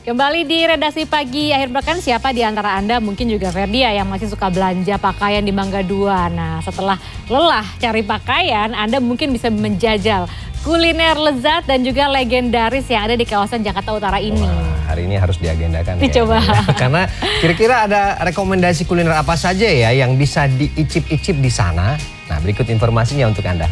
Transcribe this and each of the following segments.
Kembali di redaksi pagi akhir pekan, siapa di antara Anda mungkin juga Ferdia yang masih suka belanja pakaian di Mangga 2. Nah, setelah lelah cari pakaian, Anda mungkin bisa menjajal kuliner lezat dan juga legendaris yang ada di kawasan Jakarta Utara ini. Wah, hari ini harus diagendakan. Dicoba. Ya. Karena kira-kira ada rekomendasi kuliner apa saja ya yang bisa diicip-icip di sana. Nah, berikut informasinya untuk Anda.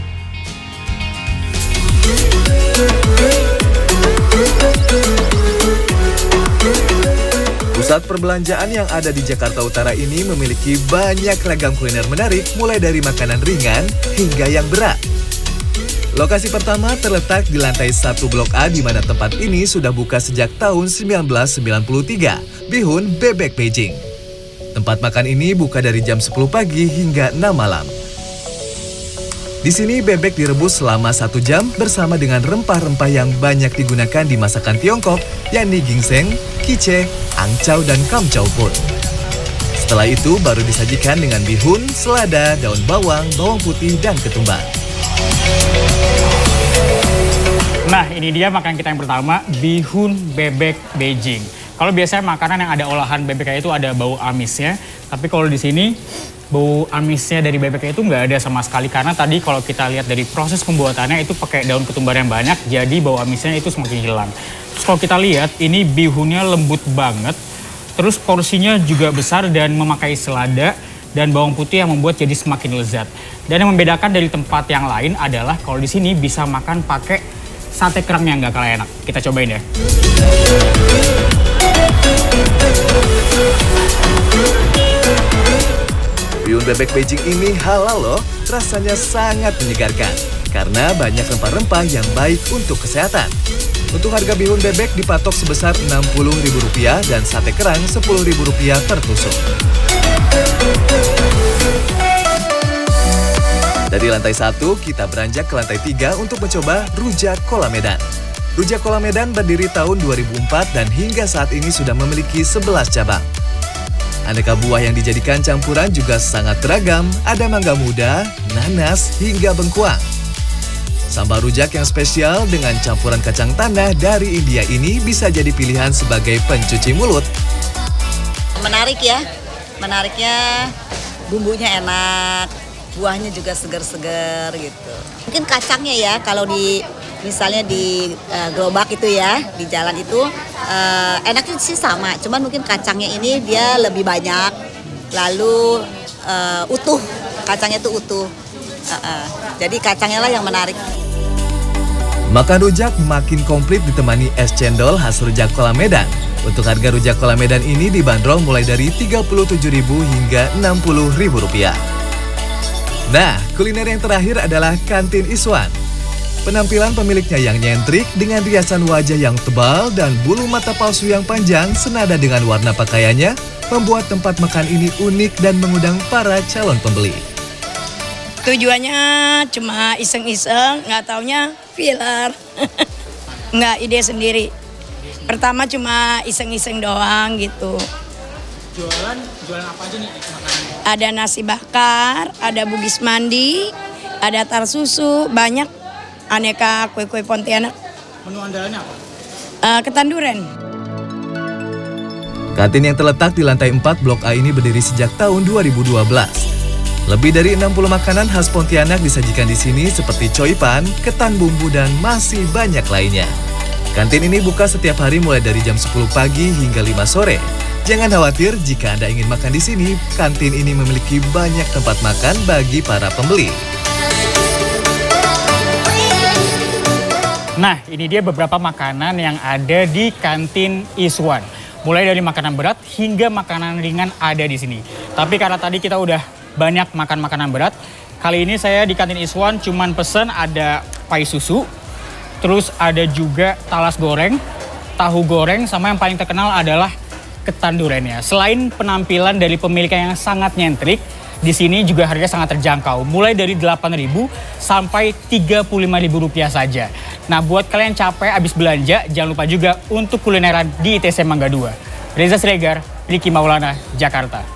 Pusat perbelanjaan yang ada di Jakarta Utara ini memiliki banyak ragam kuliner menarik, mulai dari makanan ringan hingga yang berat. Lokasi pertama terletak di lantai 1 Blok A, di mana tempat ini sudah buka sejak tahun 1993, Bihun Bebek Beijing. Tempat makan ini buka dari jam 10 pagi hingga 6 malam. Di sini bebek direbus selama 1 jam bersama dengan rempah-rempah yang banyak digunakan di masakan Tiongkok, yakni ginseng, kiche, angcau, dan kamcau pun. Setelah itu baru disajikan dengan bihun, selada, daun bawang, bawang putih, dan ketumbar. Nah, ini dia makanan kita yang pertama, bihun bebek Beijing. Kalau biasanya makanan yang ada olahan bebeknya itu ada bau amisnya, tapi kalau di sini bau amisnya dari bebeknya itu nggak ada sama sekali, karena tadi kalau kita lihat dari proses pembuatannya itu pakai daun ketumbar yang banyak, jadi bau amisnya itu semakin hilang. Terus kalau kita lihat ini bihunnya lembut banget, terus porsinya juga besar dan memakai selada dan bawang putih yang membuat jadi semakin lezat. Dan yang membedakan dari tempat yang lain adalah kalau di sini bisa makan pakai sate kerang yang nggak kalah enak. Kita cobain ya. Bihun bebek Beijing ini halal loh, rasanya sangat menyegarkan karena banyak rempah-rempah yang baik untuk kesehatan. Untuk harga bihun bebek dipatok sebesar Rp60.000 dan sate kerang Rp10.000 per tusuk. Dari lantai 1, kita beranjak ke lantai 3 untuk mencoba Rujak Kola Medan. Rujak Kola Medan berdiri tahun 2004 dan hingga saat ini sudah memiliki 11 cabang. Aneka buah yang dijadikan campuran juga sangat beragam, ada mangga muda, nanas, hingga bengkuang. Sambal rujak yang spesial dengan campuran kacang tanah dari India ini bisa jadi pilihan sebagai pencuci mulut. Menarik ya, menariknya bumbunya enak, buahnya juga segar-segar gitu. Mungkin kacangnya ya, kalau misalnya di gerobak itu ya, di jalan itu enaknya sih sama, cuman mungkin kacangnya ini dia lebih banyak, lalu utuh, kacangnya itu utuh. Jadi kacangnya lah yang menarik. Makan rujak makin komplit ditemani es cendol khas Rujak Kola Medan. Untuk harga Rujak Kola Medan ini dibanderol mulai dari Rp37.000 hingga Rp60.000. Nah, kuliner yang terakhir adalah Kantin Iswan. Penampilan pemiliknya yang nyentrik dengan riasan wajah yang tebal dan bulu mata palsu yang panjang senada dengan warna pakaiannya membuat tempat makan ini unik dan mengundang para calon pembeli. Tujuannya cuma iseng-iseng, nggak taunya filler. Nggak ide sendiri. Pertama cuma iseng-iseng doang gitu. Jualan apa aja nih makanannya? Ada nasi bakar, ada bugis mandi, ada tar susu, banyak aneka kue-kue Pontianak. Menu andalannya apa? Ketan duren. Kantin yang terletak di lantai 4 Blok A ini berdiri sejak tahun 2012. Lebih dari 60 makanan khas Pontianak disajikan di sini seperti coipan, ketan bumbu, dan masih banyak lainnya. Kantin ini buka setiap hari mulai dari jam 10 pagi hingga 5 sore. Jangan khawatir jika Anda ingin makan di sini, kantin ini memiliki banyak tempat makan bagi para pembeli. Nah, ini dia beberapa makanan yang ada di Kantin Iswan. Mulai dari makanan berat hingga makanan ringan ada di sini. Tapi karena tadi kita udah banyak makan makanan berat, kali ini saya di Kantin Iswan cuman pesen ada pai susu, terus ada juga talas goreng, tahu goreng, sama yang paling terkenal adalah ketan durennya. Selain penampilan dari pemiliknya yang sangat nyentrik, di sini juga harganya sangat terjangkau, mulai dari Rp8.000 sampai Rp35.000 saja. Nah, buat kalian capek abis belanja, jangan lupa juga untuk kulineran di ITC Mangga 2. Reza Siregar, Ricky Maulana, Jakarta.